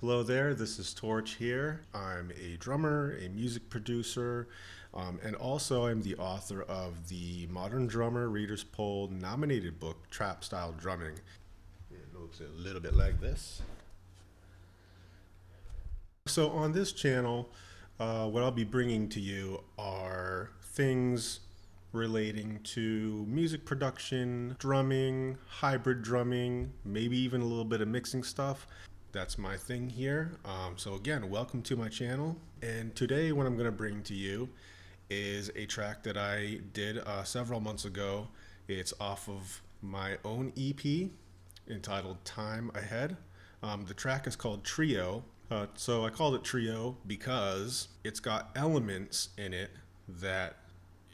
Hello there, this is Torch here. I'm a drummer, a music producer, and also I'm the author of the Modern Drummer Reader's Poll nominated book, Trap Style Drumming. It looks a little bit like this. So on this channel, what I'll be bringing to you are things relating to music production, drumming, hybrid drumming, maybe even a little bit of mixing stuff. That's my thing here. So again, welcome to my channel. And today what I'm going to bring to you is a track that I did several months ago. It's off of my own EP entitled Time Ahead. The track is called Trio. So I called it Trio because it's got elements in it that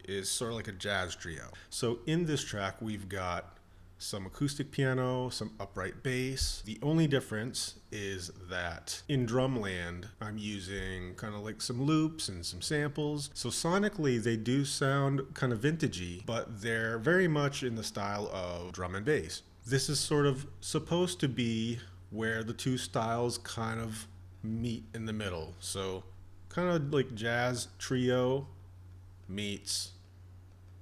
is sort of like a jazz trio. So in this track, we've got some acoustic piano, some upright bass. The only difference is that in drumland, I'm using kind of like some loops and some samples. So sonically, they do sound kind of vintagey, but they're very much in the style of drum and bass. This is sort of supposed to be where the two styles kind of meet in the middle. So kind of like jazz trio meets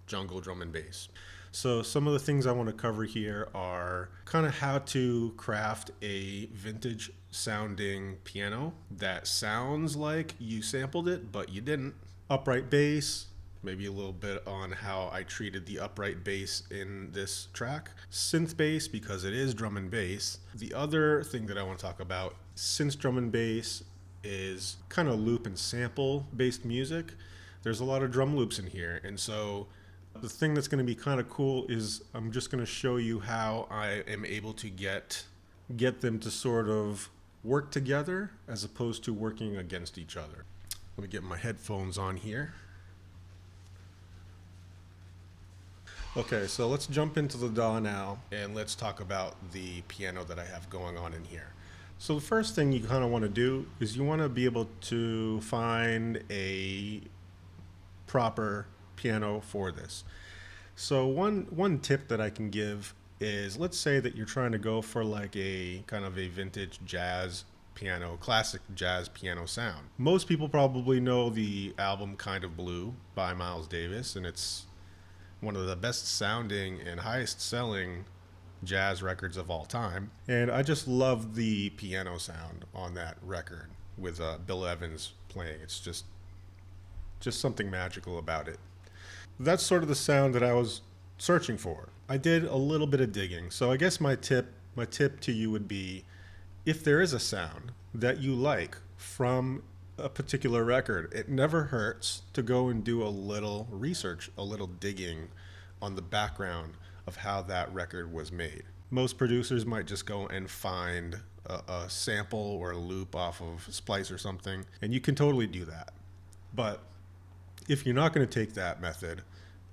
jungle drum and bass. So some of the things I want to cover here are kind of how to craft a vintage sounding piano that sounds like you sampled it, but you didn't. Upright bass, maybe a little bit on how I treated the upright bass in this track. Synth bass, because it is drum and bass. The other thing that I want to talk about, since drum and bass is kind of loop and sample based music, there's a lot of drum loops in here. And so the thing that's going to be kind of cool is I'm just going to show you how I am able to get them to sort of work together as opposed to working against each other. Let me get my headphones on here. Okay, so let's jump into the DAW now and let's talk about the piano that I have going on in here. So the first thing you kind of want to do is you want to be able to find a proper piano for this. So one tip that I can give is, let's say that you're trying to go for like a kind of a vintage jazz piano, classic jazz piano sound. Most people probably know the album Kind of Blue by Miles Davis, and it's one of the best sounding and highest selling jazz records of all time. And I just love the piano sound on that record with Bill Evans playing. It's just something magical about it. That's sort of the sound that I was searching for. I did a little bit of digging. So I guess my tip to you would be, if there is a sound that you like from a particular record, it never hurts to go and do a little research, a little digging on the background of how that record was made. Most producers might just go and find a sample or a loop off of Splice or something, and you can totally do that. But if you're not going to take that method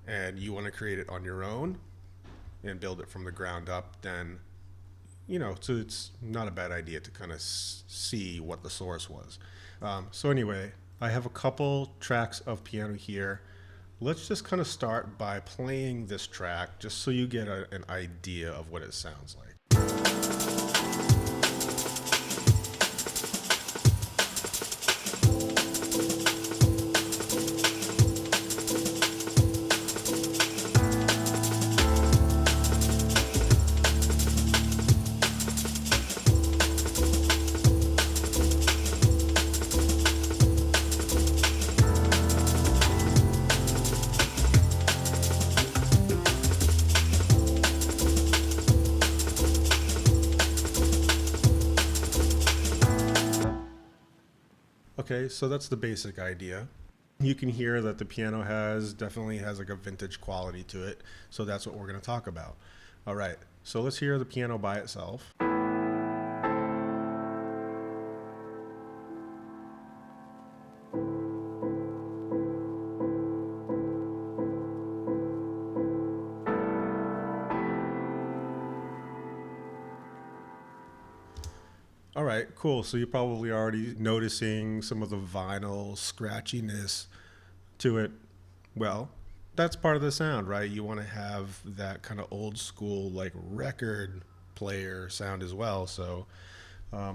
and you want to create it on your own and build it from the ground up, then, so it's not a bad idea to kind of see what the source was. So anyway, I have a couple tracks of piano here. Let's just kind of start by playing this track just so you get an idea of what it sounds like. Okay, so that's the basic idea. You can hear that the piano definitely has like a vintage quality to it. So that's what we're going to talk about. All right, so let's hear the piano by itself. All right, cool. So you're probably already noticing some of the vinyl scratchiness to it. Well, that's part of the sound, right? You want to have that kind of old school like record player sound as well. So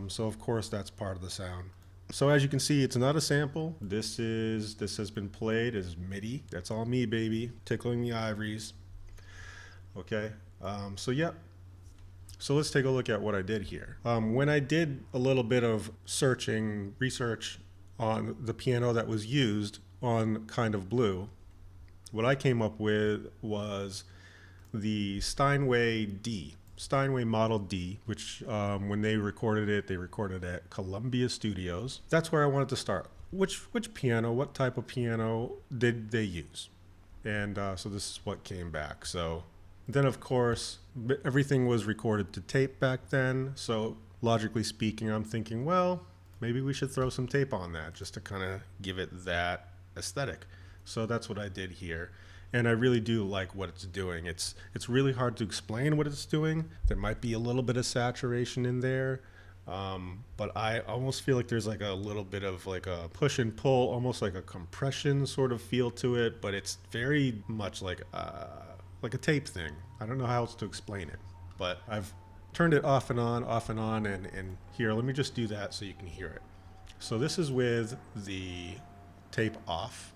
So of course that's part of the sound. So as you can see, it's not a sample. This has been played as MIDI. That's all me, baby, tickling the ivories. Okay. So yeah. So let's take a look at what I did here. When I did a little bit of research on the piano that was used on Kind of Blue, what I came up with was the Steinway Model D, which when they recorded at Columbia Studios. That's where I wanted to start. Which piano, what type of piano did they use? And so this is what came back. So then, of course, everything was recorded to tape back then. So logically speaking, I'm thinking, well, maybe we should throw some tape on that just to kind of give it that aesthetic. So that's what I did here. And I really do like what it's doing. It's really hard to explain what it's doing. There might be a little bit of saturation in there. But I almost feel like there's like a little bit of like a push and pull, almost like a compression sort of feel to it. But it's very much like a tape thing. I don't know how else to explain it. But I've turned it off and on, and here, let me just do that so you can hear it. So this is with the tape off.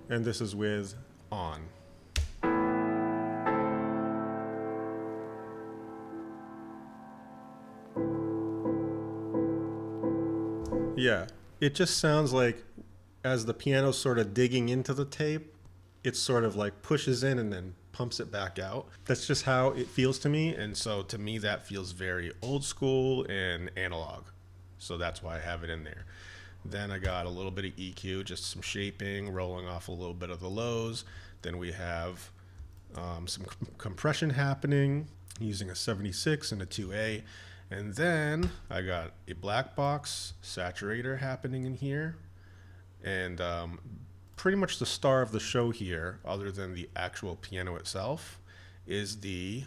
And this is with on. Yeah, it just sounds like as the piano's sort of digging into the tape, it sort of like pushes in and then pumps it back out. That's just how it feels to me. And so to me, that feels very old school and analog. So that's why I have it in there. Then I got a little bit of EQ, just some shaping, rolling off a little bit of the lows. Then we have some compression happening using a 76 and a 2A. And then I got a black box saturator happening in here. And pretty much the star of the show here, other than the actual piano itself, is the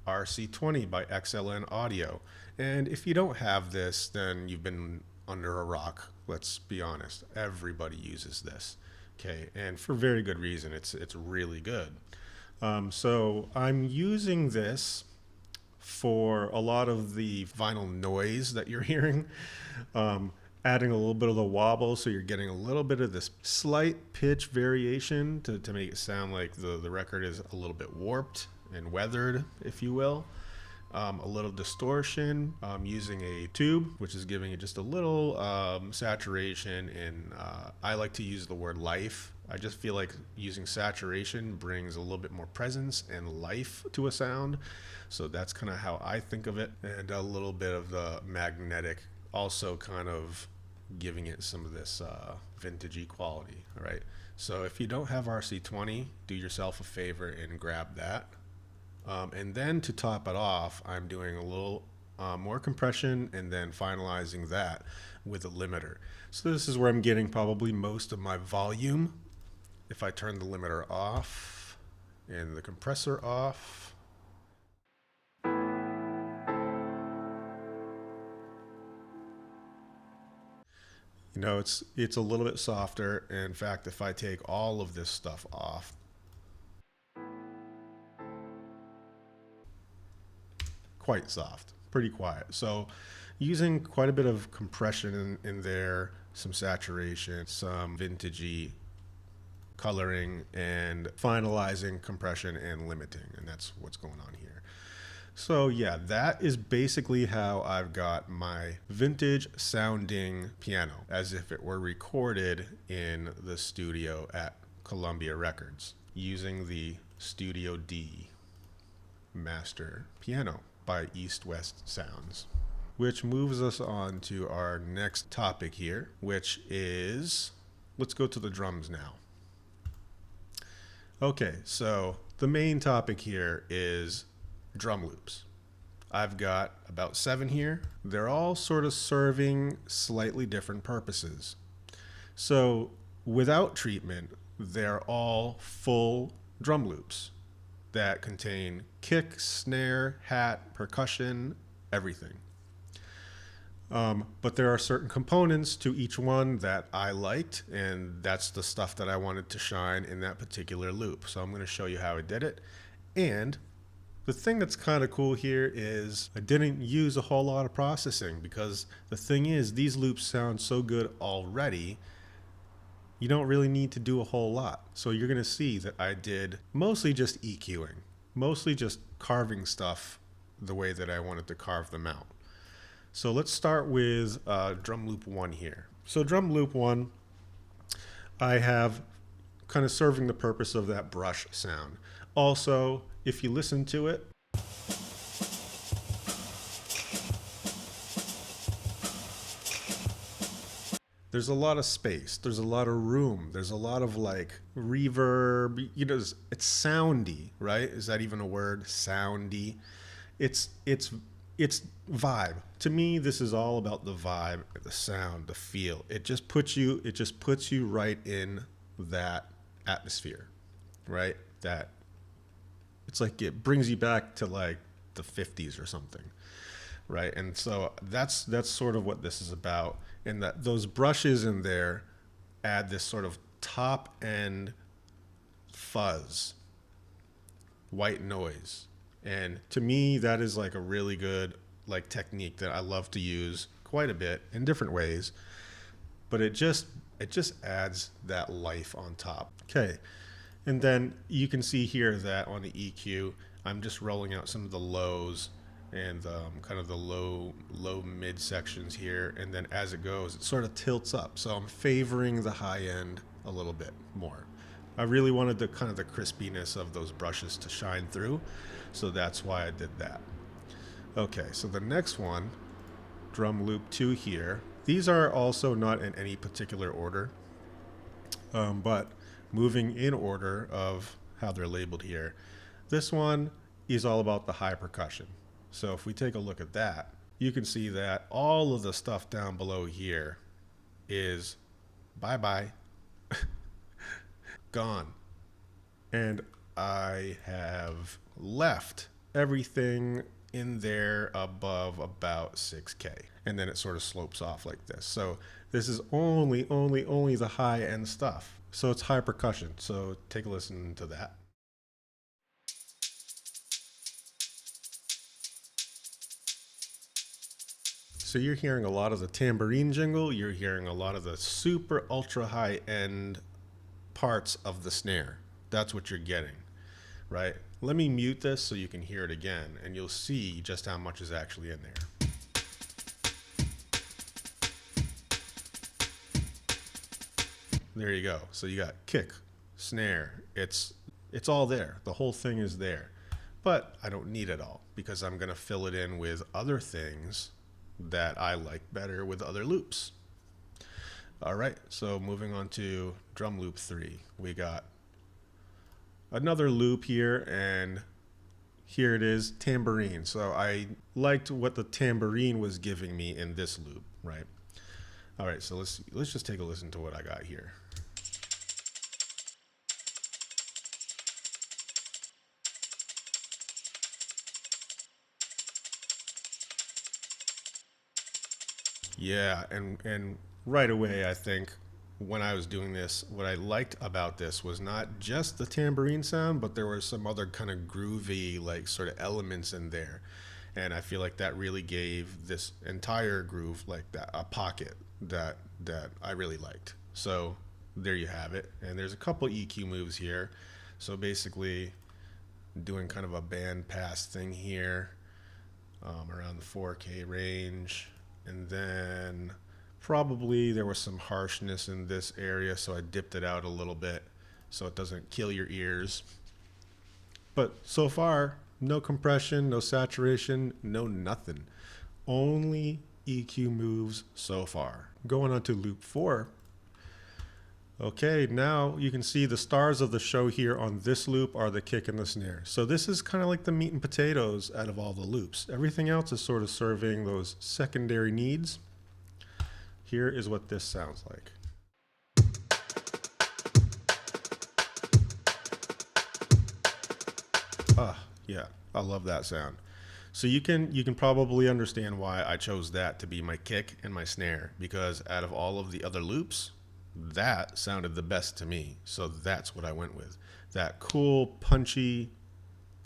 RC20 by XLN Audio. And if you don't have this, then you've been under a rock. Let's be honest. Everybody uses this. Okay, and for very good reason. It's really good. So I'm using this for a lot of the vinyl noise that you're hearing, adding a little bit of the wobble, so you're getting a little bit of this slight pitch variation to make it sound like the record is a little bit warped and weathered, if you will. A little distortion using a tube, which is giving it just a little saturation. And I like to use the word life. I just feel like using saturation brings a little bit more presence and life to a sound. So that's kind of how I think of it. And a little bit of the magnetic also kind of giving it some of this vintagey quality. All right. So if you don't have RC20, do yourself a favor and grab that. And then to top it off, I'm doing a little more compression and then finalizing that with a limiter. So this is where I'm getting probably most of my volume. If I turn the limiter off and the compressor off, you know, it's a little bit softer. In fact, if I take all of this stuff off, quite soft, pretty quiet. So using quite a bit of compression in there, some saturation, some vintagey coloring, and finalizing compression and limiting. And that's what's going on here. So yeah, that is basically how I've got my vintage sounding piano, as if it were recorded in the studio at Columbia Records using the Studio D master piano by East West Sounds. Which moves us on to our next topic here, which is, let's go to the drums now. Okay, so the main topic here is drum loops. I've got about 7 here. They're all sort of serving slightly different purposes. So without treatment, they're all full drum loops that contain kick, snare, hat, percussion, everything. But there are certain components to each one that I liked, and that's the stuff that I wanted to shine in that particular loop. So I'm going to show you how I did it. And the thing that's kind of cool here is I didn't use a whole lot of processing, because the thing is, these loops sound so good already, you don't really need to do a whole lot. So you're going to see that I did mostly just EQing, mostly just carving stuff the way that I wanted to carve them out. So let's start with drum loop 1 here. So drum loop 1, I have kind of serving the purpose of that brush sound. Also, if you listen to it, there's a lot of space, there's a lot of room, there's a lot of like reverb, you know, it's soundy, right? Is that even a word? Soundy. It's vibe. To me, this is all about the vibe, the sound, the feel. It just puts you right in that atmosphere, right? That it's like it brings you back to like the 50s or something, right? And so that's sort of what this is about. And that those brushes in there add this sort of top end fuzz, white noise. And to me, that is like a really good like technique that I love to use quite a bit in different ways. But it just adds that life on top. Okay. And then you can see here that on the EQ, I'm just rolling out some of the lows and kind of the low mid sections here. And then as it goes, it sort of tilts up. So I'm favoring the high end a little bit more. I really wanted the kind of the crispiness of those brushes to shine through. So that's why I did that. Okay, so the next one, drum loop 2 here. These are also not in any particular order, but moving in order of how they're labeled here. This one is all about the high percussion. So if we take a look at that, you can see that all of the stuff down below here is bye-bye, gone. And I have left everything in there above about 6K. And then it sort of slopes off like this. So this is only the high end stuff. So it's high percussion. So take a listen to that. So you're hearing a lot of the tambourine jingle. You're hearing a lot of the super ultra high end parts of the snare. That's what you're getting, right? Let me mute this so you can hear it again, and you'll see just how much is actually in there. There you go. So you got kick, snare. It's all there. The whole thing is there. But I don't need it all, because I'm going to fill it in with other things that I like better with other loops. All right, so moving on to drum loop 3. We got another loop here, and here it is, tambourine. So I liked what the tambourine was giving me in this loop, right? All right, so let's just take a listen to what I got here. Yeah, and right away, I think when I was doing this, what I liked about this was not just the tambourine sound, but there were some other kind of groovy, like sort of elements in there. And I feel like that really gave this entire groove like that, a pocket that I really liked. So there you have it. And there's a couple EQ moves here. So basically doing kind of a band pass thing here around the 4K range. And then probably there was some harshness in this area, so I dipped it out a little bit so it doesn't kill your ears. But so far, no compression, no saturation, no nothing. Only EQ moves so far. Going on to loop 4. Okay, now you can see the stars of the show here on this loop are the kick and the snare. So this is kind of like the meat and potatoes out of all the loops. Everything else is sort of serving those secondary needs. Here is what this sounds like. Ah, yeah, I love that sound. So you can probably understand why I chose that to be my kick and my snare, because out of all of the other loops, that sounded the best to me. So that's what I went with. That cool, punchy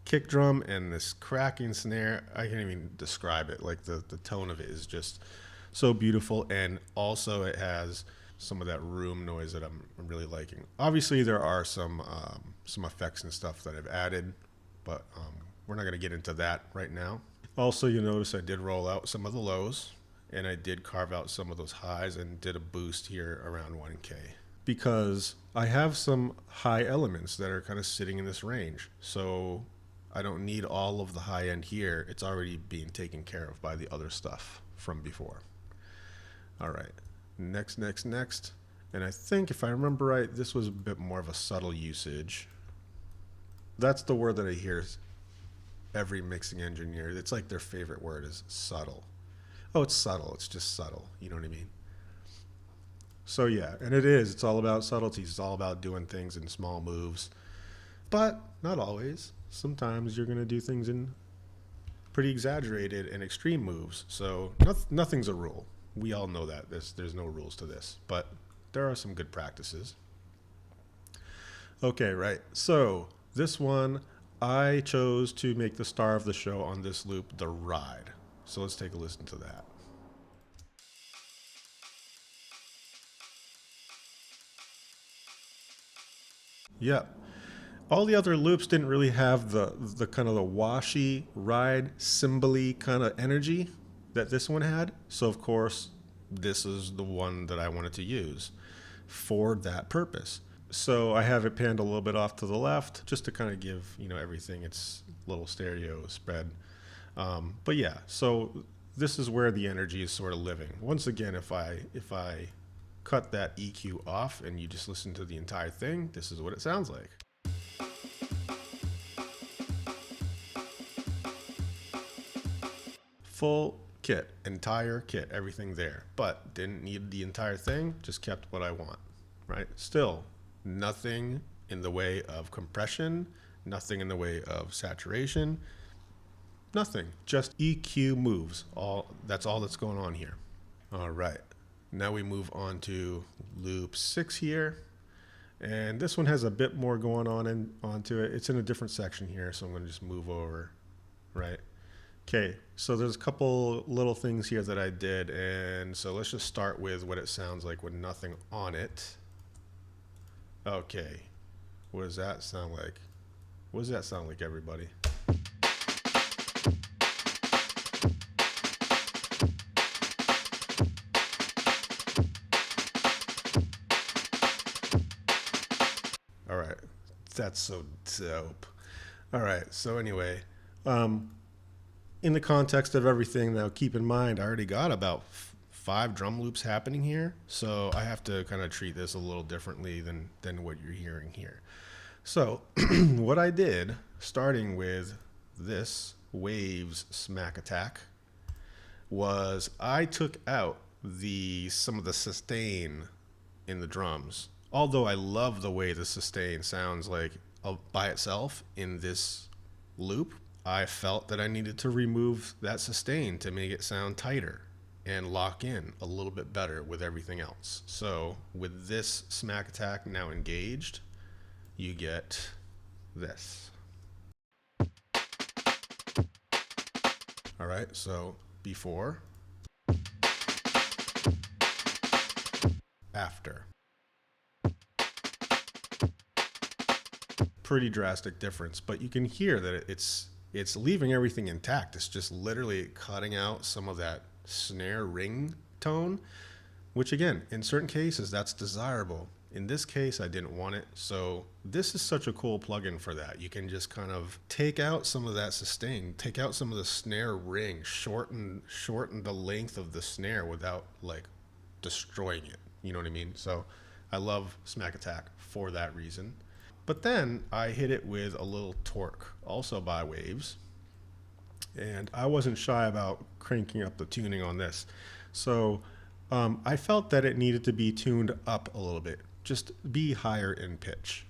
kick drum and this cracking snare. I can't even describe it. Like the tone of it is just so beautiful. And also it has some of that room noise that I'm really liking. Obviously there are some effects and stuff that I've added, but we're not going to get into that right now. Also, you notice I did roll out some of the lows, and I did carve out some of those highs and did a boost here around 1K, because I have some high elements that are kind of sitting in this range. So I don't need all of the high end here. It's already being taken care of by the other stuff from before. All right, next. And I think if I remember right, this was a bit more of a subtle usage. That's the word that I hear every mixing engineer. It's like their favorite word is subtle. Oh, it's subtle. It's just subtle. You know what I mean? So yeah, and it is. It's all about subtleties. It's all about doing things in small moves. But not always. Sometimes you're going to do things in pretty exaggerated and extreme moves. So nothing's a rule. We all know that. There's no rules to this. But there are some good practices. Okay, right. So this one, I chose to make the star of the show on this loop the ride. So let's take a listen to that. Yep. All the other loops didn't really have the kind of the washy, ride, cymbally kind of energy that this one had. So of course, this is the one that I wanted to use for that purpose. So I have it panned a little bit off to the left just to kind of give, everything its little stereo spread. But yeah, so this is where the energy is sort of living. Once again, if I cut that EQ off and you just listen to the entire thing, this is what it sounds like. Full kit, entire kit, everything there. But didn't need the entire thing, just kept what I want, right? Still, nothing in the way of compression, nothing in the way of saturation, nothing, just EQ moves. That's all that's going on here. All right, now we move on to loop 6 here. And this one has a bit more going on onto it. It's in a different section here, so I'm going to just move over, right? Okay, so there's a couple little things here that I did, and so let's just start with what it sounds like with nothing on it. Okay, what does that sound like? What does that sound like, everybody? All right, that's so dope. All right, so anyway, in the context of everything, now keep in mind, I already got about 5 drum loops happening here, so I have to kind of treat this a little differently than what you're hearing here. So what I did, starting with this Waves Smack Attack, was I took out some of the sustain in the drums. Although I love the way the sustain sounds like by itself in this loop, I felt that I needed to remove that sustain to make it sound tighter and lock in a little bit better with everything else. So with this smack attack now engaged, you get this. All right, so before, after. Pretty drastic difference, but you can hear that it's leaving everything intact. It's just literally cutting out some of that snare ring tone, which again, in certain cases, that's desirable. In this case, I didn't want it. So this is such a cool plugin for that. You can just kind of take out some of that sustain, take out some of the snare ring, shorten the length of the snare without like destroying it. You know what I mean? So I love Smack Attack for that reason. But then I hit it with a little torque, also by Waves. And I wasn't shy about cranking up the tuning on this. So I felt that it needed to be tuned up a little bit, just be higher in pitch.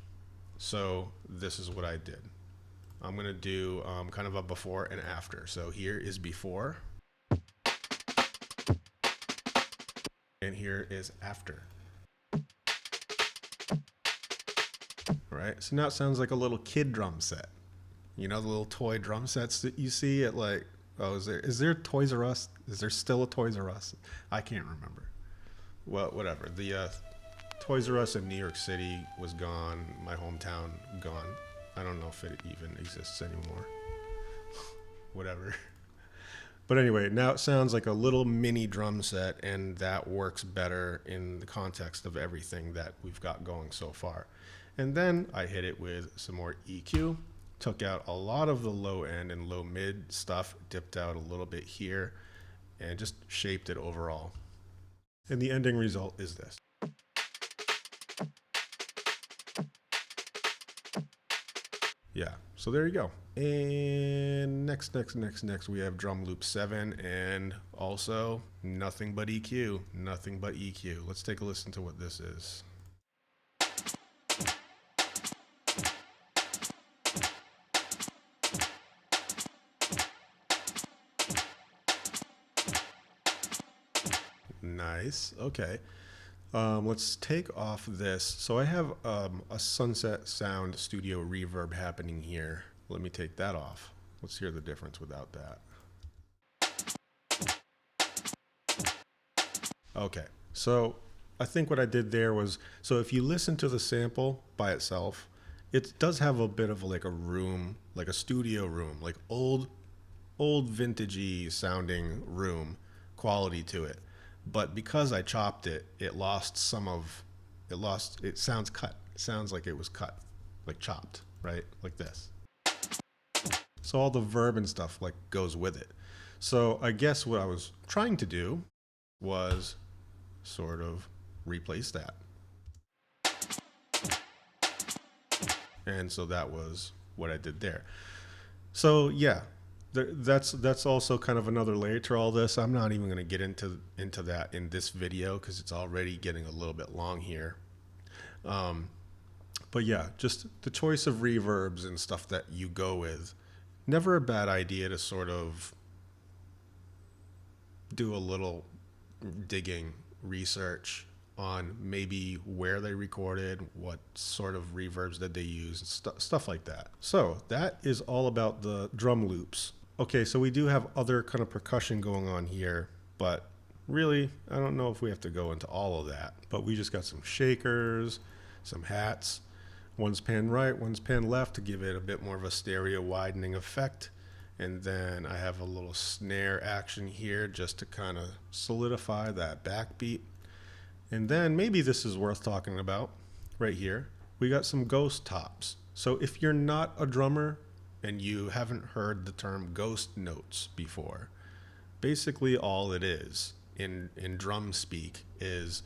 So this is what I did. I'm gonna do kind of a before and after. So here is before, and here is after. All right, so now it sounds like a little kid drum set. You know, the little toy drum sets that you see at like, oh, is there Toys R Us? Is there still a Toys R Us? I can't remember. Well, whatever. The Toys R Us in New York City was gone. My hometown gone. I don't know if it even exists anymore. Whatever. But anyway, now it sounds like a little mini drum set, and that works better in the context of everything that we've got going so far. And then I hit it with some more EQ, took out a lot of the low end and low mid stuff, dipped out a little bit here, and just shaped it overall. And the ending result is this. Yeah, so there you go. And next, we have drum loop 7, and also nothing but EQ, nothing but EQ. Let's take a listen to what this is. Nice, okay. Let's take off this. So I have a Sunset Sound Studio reverb happening here. Let me take that off. Let's hear the difference without that. Okay, so I think what I did there was, so if you listen to the sample by itself, it does have a bit of like a room, like a studio room, like old vintagey sounding room quality to it. But because I chopped it, it sounds cut. It sounds like it was cut, like chopped, right? Like this. So all the verb and stuff like goes with it. So I guess what I was trying to do was sort of replace that. And so that was what I did there. So yeah, that's also kind of another layer to all this. I'm not even going to get into that in this video because it's already getting a little bit long here. But yeah, just the choice of reverbs and stuff that you go with. Never a bad idea to sort of do a little digging research on maybe where they recorded, what sort of reverbs did they use, stuff like that. So that is all about the drum loops. Okay, so we do have other kind of percussion going on here, but really, I don't know if we have to go into all of that. But we just got some shakers, some hats, one's pan right, one's pan left to give it a bit more of a stereo widening effect. And then I have a little snare action here just to kind of solidify that backbeat. And then maybe this is worth talking about right here. We got some ghost tops. So if you're not a drummer and you haven't heard the term ghost notes before, basically all it is in drum speak is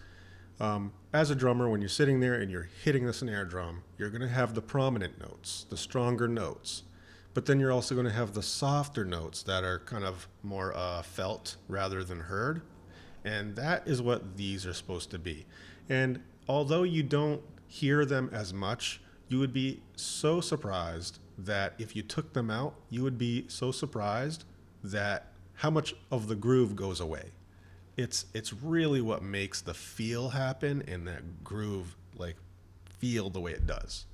as a drummer, when you're sitting there and you're hitting the snare drum, you're going to have the prominent notes, the stronger notes. But then you're also going to have the softer notes that are kind of more felt rather than heard. And that is what these are supposed to be. And although you don't hear them as much, you would be so surprised that if you took them out, you would be so surprised that how much of the groove goes away. It's really what makes the feel happen and that groove like feel the way it does.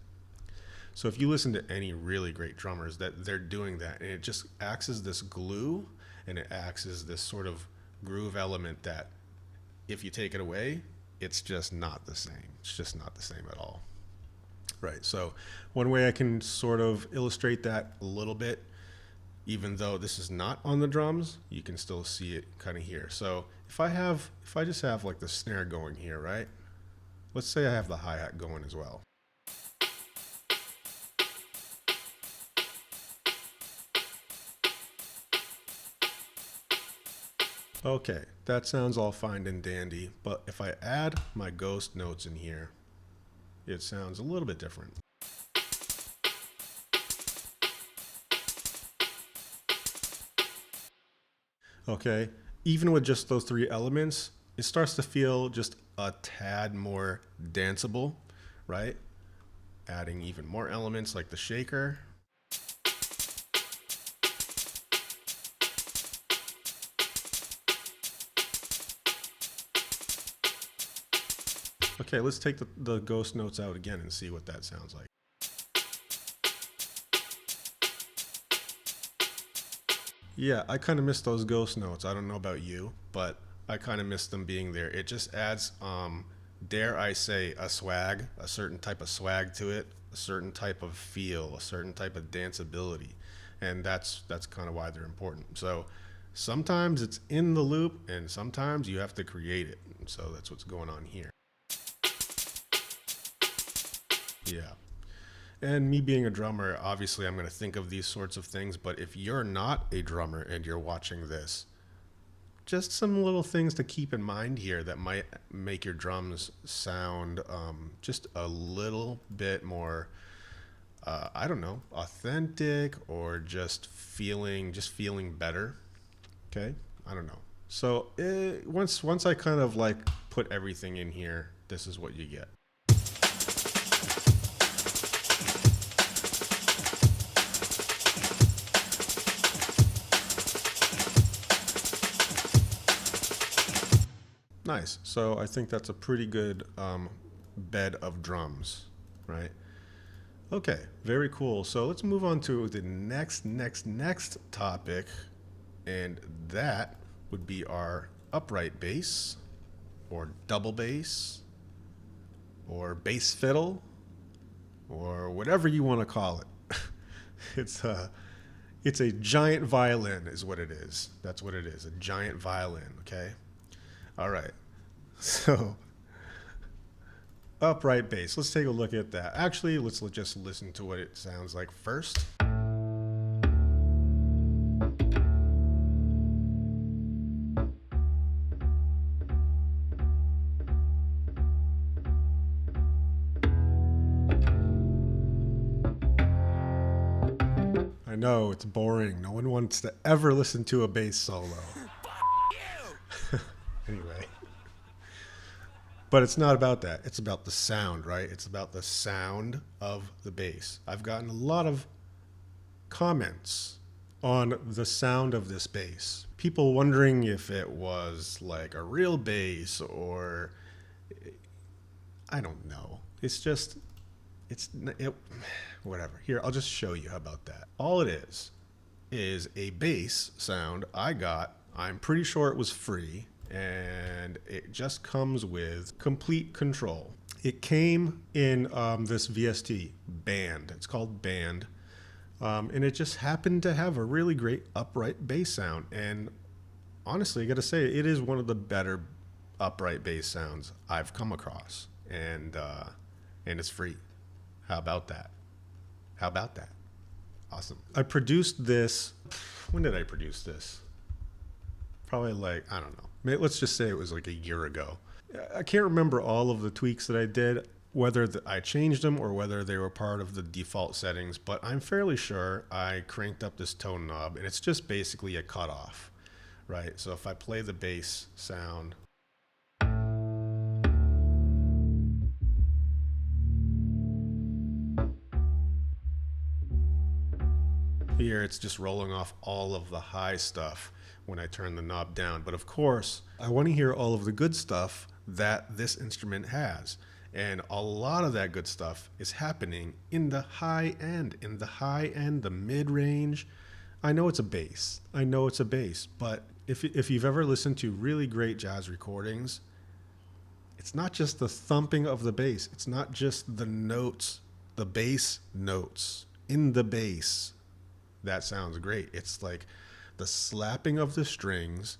So if you listen to any really great drummers, that they're doing that, and it just acts as this glue, and it acts as this sort of groove element that if you take it away, it's just not the same. It's just not the same at all. Right, so one way I can sort of illustrate that a little bit, even though this is not on the drums, you can still see it kind of here. So if I just have like the snare going here, right? Let's say I have the hi-hat going as well. Okay, that sounds all fine and dandy, but if I add my ghost notes in here, it sounds a little bit different. Okay, even with just those three elements, it starts to feel just a tad more danceable, right? Adding even more elements like the shaker. Okay, let's take the ghost notes out again and see what that sounds like. Yeah, I kind of miss those ghost notes. I don't know about you, but I kind of miss them being there. It just adds, dare I say, a swag, a certain type of swag to it, a certain type of feel, a certain type of danceability, and that's kind of why they're important. So sometimes it's in the loop, and sometimes you have to create it. So that's what's going on here. Yeah. And me being a drummer, obviously I'm going to think of these sorts of things, but if you're not a drummer and you're watching this, just some little things to keep in mind here that might make your drums sound just a little bit more, I don't know, authentic, or just feeling better. Okay, I don't know. So once I kind of like put everything in here, this is what you get. Nice. So I think that's a pretty good bed of drums, right? Okay, very cool. So let's move on to the next topic, and that would be our upright bass, or double bass, or bass fiddle, or whatever you want to call it. It's a giant violin, is what it is. That's what it is, a giant violin. Okay. All right. So, upright bass. Let's take a look at that. Actually, let's just listen to what it sounds like first. I know, it's boring. No one wants to ever listen to a bass solo. Anyway. But it's not about that. It's about the sound, right? It's about the sound of the bass. I've gotten a lot of comments on the sound of this bass. People wondering if it was like a real bass, or I don't know. It's just, whatever. Here, I'll just show you. How about that? All it is a bass sound I got. I'm pretty sure it was free, and it just comes with complete control. It came in this VST Band. It's called Band. And it just happened to have a really great upright bass sound. And honestly, I got to say, it is one of the better upright bass sounds I've come across. And it's free. How about that? How about that? Awesome. I produced this. When did I produce this? Probably like, I don't know. Let's just say it was like a year ago. I can't remember all of the tweaks that I did, whether I changed them or whether they were part of the default settings, but I'm fairly sure I cranked up this tone knob, and it's just basically a cutoff, right? So if I play the bass sound, here it's just rolling off all of the high stuff when I turn the knob down. But of course, I want to hear all of the good stuff that this instrument has. And a lot of that good stuff is happening in the high end, the mid-range. I know it's a bass. But if you've ever listened to really great jazz recordings, it's not just the thumping of the bass. It's not just the notes, the bass notes in the bass. That sounds great. It's like the slapping of the strings.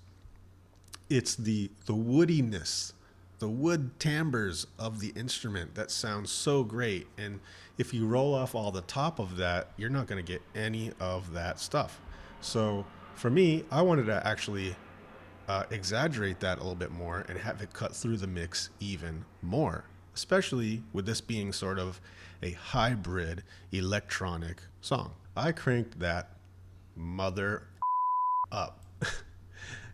It's the woodiness, the wood timbres of the instrument that sounds so great. And if you roll off all the top of that, you're not going to get any of that stuff. So for me, I wanted to actually exaggerate that a little bit more and have it cut through the mix even more, especially with this being sort of a hybrid electronic song. I cranked that mother up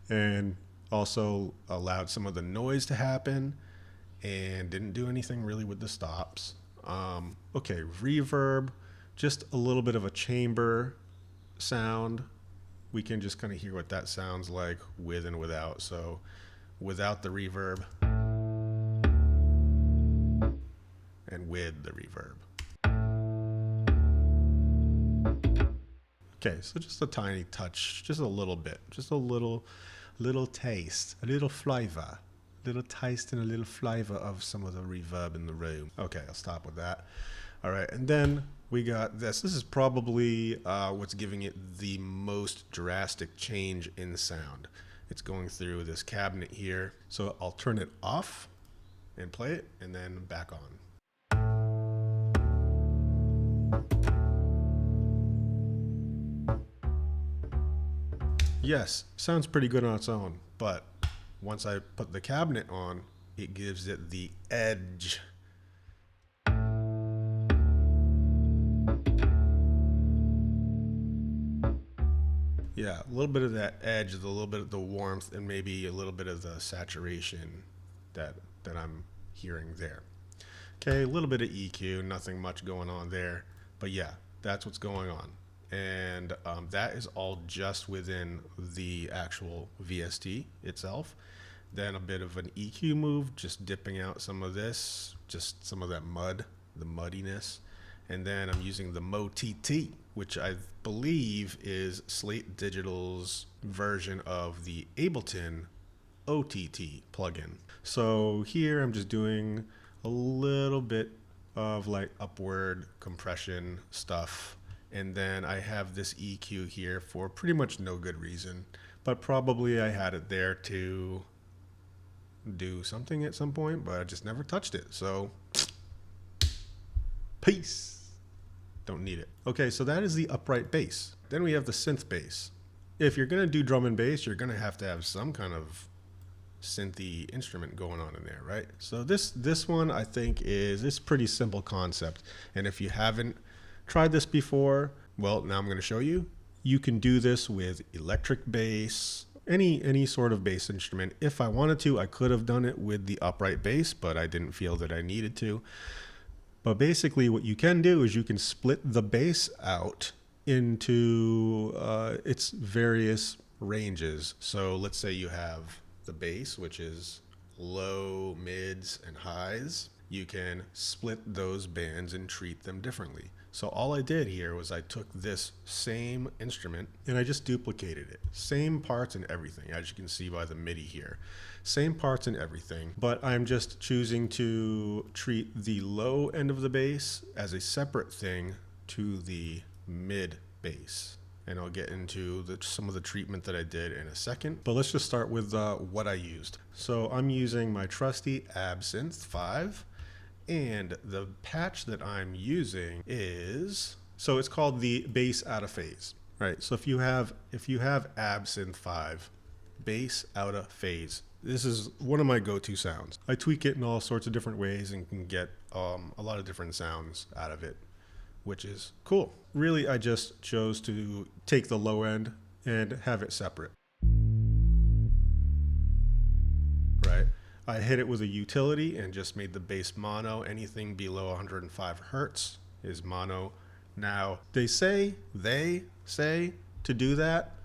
and also allowed some of the noise to happen and didn't do anything really with the stops. Okay, reverb, just a little bit of a chamber sound. We can just kind of hear what that sounds like with and without. So without the reverb. with the reverb. Okay, so just a tiny touch, just a little bit, just a little taste, a little flavor, little taste and a little flavor of some of the reverb in the room. Okay, I'll stop with that. All right, and then we got this. This is probably what's giving it the most drastic change in sound. It's going through this cabinet here. So I'll turn it off and play it and then back on. Yes, sounds pretty good on its own, but once I put the cabinet on, it gives it the edge. Yeah, a little bit of that edge, a little bit of the warmth, and maybe a little bit of the saturation that I'm hearing there. Okay, a little bit of EQ, nothing much going on there, but yeah, that's what's going on. And that is all just within the actual VST itself. Then a bit of an EQ move, just dipping out some of this, just some of that mud, the muddiness. And then I'm using the MoTT, which I believe is Slate Digital's version of the Ableton OTT plugin. So here I'm just doing a little bit of like upward compression stuff. And then I have this EQ here for pretty much no good reason, but probably I had it there to do something at some point, but I just never touched it. So peace. Don't need it. Okay, so that is the upright bass. Then we have the synth bass. If you're gonna do drum and bass, you're gonna have to have some kind of synthy instrument going on in there, right? So this one I think is pretty simple concept. And if you haven't tried this before, well, now I'm going to show you. You can do this with electric bass, any sort of bass instrument. If I wanted to, I could have done it with the upright bass, but I didn't feel that I needed to. But basically what you can do is you can split the bass out into its various ranges. So let's say you have the bass, which is low, mids, and highs. You can split those bands and treat them differently. So all I did here was I took this same instrument and I just duplicated it. Same parts and everything, as you can see by the MIDI here. Same parts and everything, but I'm just choosing to treat the low end of the bass as a separate thing to the mid bass. And I'll get into some of the treatment that I did in a second. But let's just start with what I used. So I'm using my trusty Absynth 5. And the patch that I'm using is, so it's called the bass out of phase, right? So if you have Absynth 5, bass out of phase, this is one of my go-to sounds. I tweak it in all sorts of different ways and can get a lot of different sounds out of it, which is cool. Really, I just chose to take the low end and have it separate, right? I hit it with a utility and just made the bass mono. Anything below 105 hertz is mono. Now, they say to do that,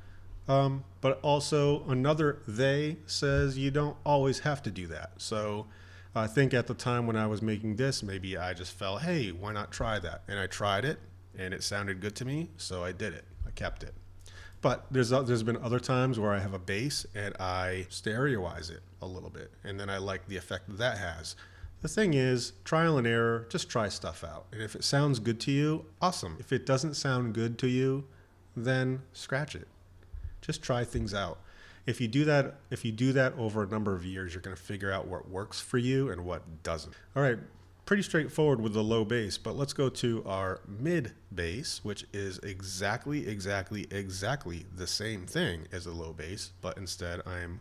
but also another they says you don't always have to do that. So I think at the time when I was making this, maybe I just felt, hey, why not try that? And I tried it and it sounded good to me, so I did it. I kept it. But there's been other times where I have a bass and I stereoize it a little bit, and then I like the effect that has. The thing is, trial and error, just try stuff out. And if it sounds good to you, awesome. If it doesn't sound good to you, then scratch it. Just try things out. If you do that over a number of years, you're going to figure out what works for you and what doesn't. All right. Pretty straightforward with the low bass, but let's go to our mid bass, which is exactly the same thing as a low bass, but instead I'm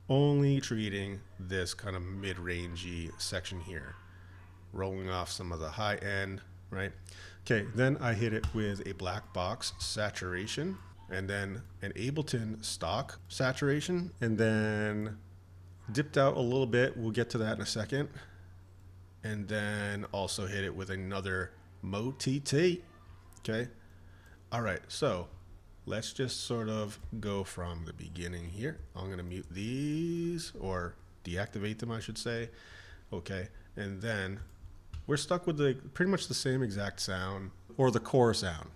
only treating this kind of mid-rangey section here, rolling off some of the high end, right? Okay, then I hit it with a black box saturation, and then an Ableton stock saturation, and then dipped out a little bit. We'll get to that in a second. And then also hit it with another MoTT. Okay. All right. So let's just sort of go from the beginning here. I'm going to mute these, or deactivate them, I should say. Okay. And then we're stuck with pretty much the same exact sound, or the core sound.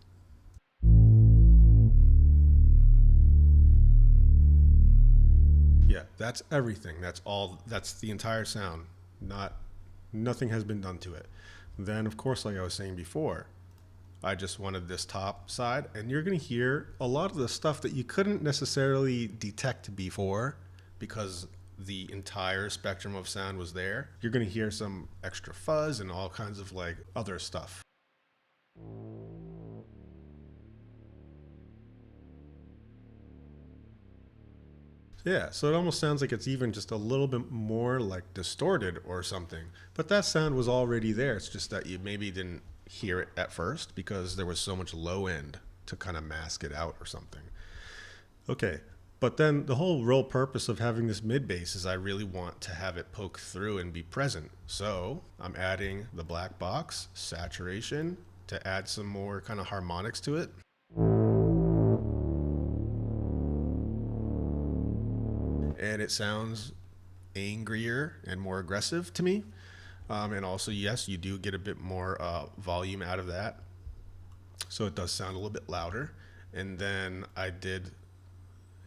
Yeah, that's everything. That's all. That's the entire sound. Nothing has been done to it. Then, of course, like I was saying before, I just wanted this top side, and you're going to hear a lot of the stuff that you couldn't necessarily detect before because the entire spectrum of sound was there. You're going to hear some extra fuzz and all kinds of like other stuff. Yeah, so it almost sounds like it's even just a little bit more like distorted or something. But that sound was already there. It's just that you maybe didn't hear it at first because there was so much low end to kind of mask it out or something. Okay, but then the whole real purpose of having this mid bass is I really want to have it poke through and be present. So I'm adding the black box saturation to add some more kind of harmonics to it. And it sounds angrier and more aggressive to me. And also, yes, you do get a bit more volume out of that. So it does sound a little bit louder. And then I did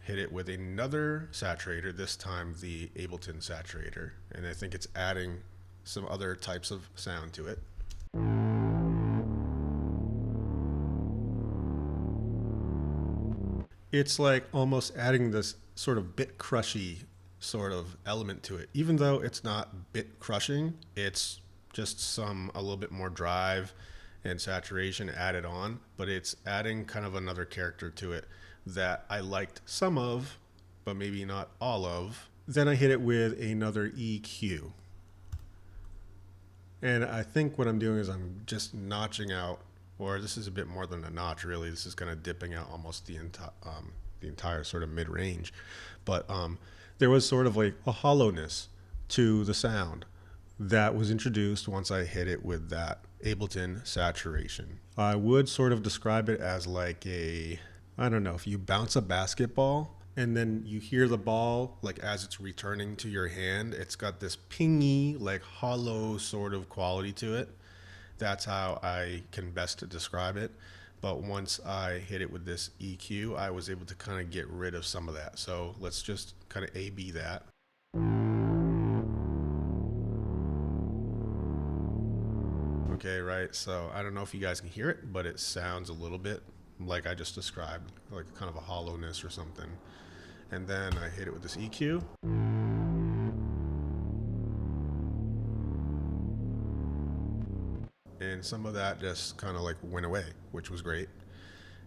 hit it with another saturator, this time the Ableton saturator. And I think it's adding some other types of sound to it. It's like almost adding this sort of bit crushy sort of element to it. Even though it's not bit crushing, it's just a little bit more drive and saturation added on, but it's adding kind of another character to it that I liked some of, but maybe not all of. Then I hit it with another EQ. And I think what I'm doing is I'm just notching out, or this is a bit more than a notch really. This is kind of dipping out almost the entire sort of mid-range. But there was sort of like a hollowness to the sound that was introduced once I hit it with that Ableton saturation. I would sort of describe it as like I don't know, if you bounce a basketball and then you hear the ball like as it's returning to your hand, it's got this pingy, like hollow sort of quality to it. That's how I can best describe it. But once I hit it with this EQ, I was able to kind of get rid of some of that. So let's just kind of A-B that. Okay, right. So I don't know if you guys can hear it, but it sounds a little bit like I just described, like kind of a hollowness or something. And then I hit it with this EQ. And some of that just kind of like went away, which was great.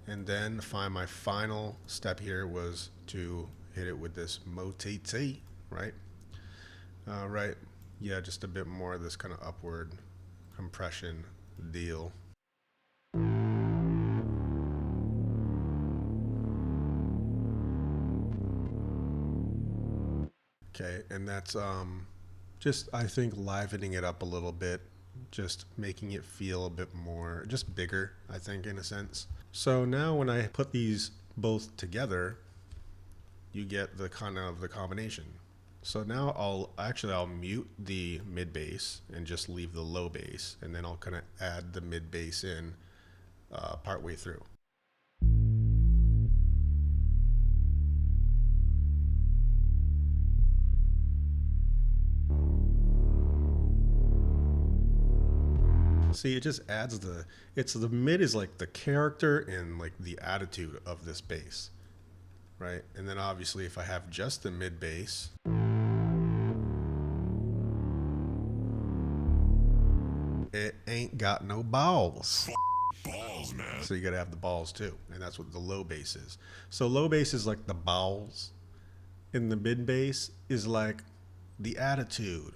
And then my final step here was to hit it with this motate, right? Right. Yeah, just a bit more of this kind of upward compression deal. Okay, and that's just, I think, livening it up a little bit, just making it feel a bit more, just bigger, I think, in a sense. So now when I put these both together, you get the kind of the combination. So now I'll mute the mid bass and just leave the low bass, and then I'll kind of add the mid bass in partway through. See, it just adds the mid is like the character and like the attitude of this bass, right? And then obviously if I have just the mid bass, it ain't got no balls. Balls, man. So you gotta have the balls too, and that's what the low bass is. So low bass is like the balls, and the mid bass is like the attitude.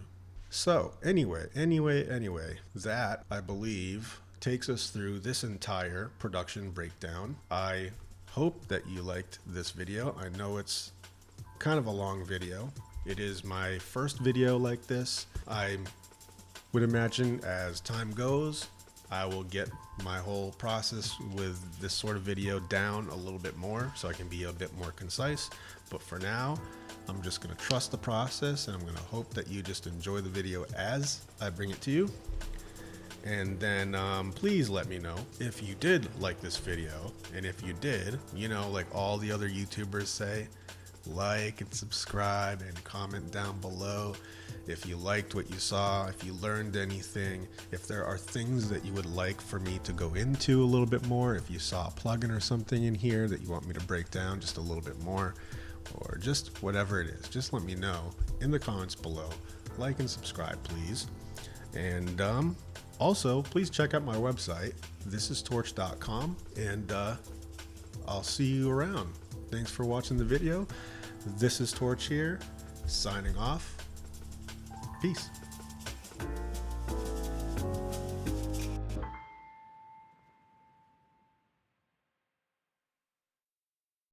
So anyway, that I believe takes us through this entire production breakdown. I hope that you liked this video. I know it's kind of a long video. It is my first video like this. I would imagine as time goes, I will get my whole process with this sort of video down a little bit more so I can be a bit more concise. But for now, I'm just going to trust the process, and I'm going to hope that you just enjoy the video as I bring it to you. And then please let me know if you did like this video. And if you did, you know, like all the other YouTubers say, like and subscribe and comment down below if you liked what you saw, if you learned anything, if there are things that you would like for me to go into a little bit more, if you saw a plugin or something in here that you want me to break down just a little bit more, or just whatever it is, just let me know in the comments below. Like and subscribe, please. And also, please check out my website, ThisIsTorch.com, and I'll see you around. Thanks for watching the video. This is Torch here, signing off. Peace.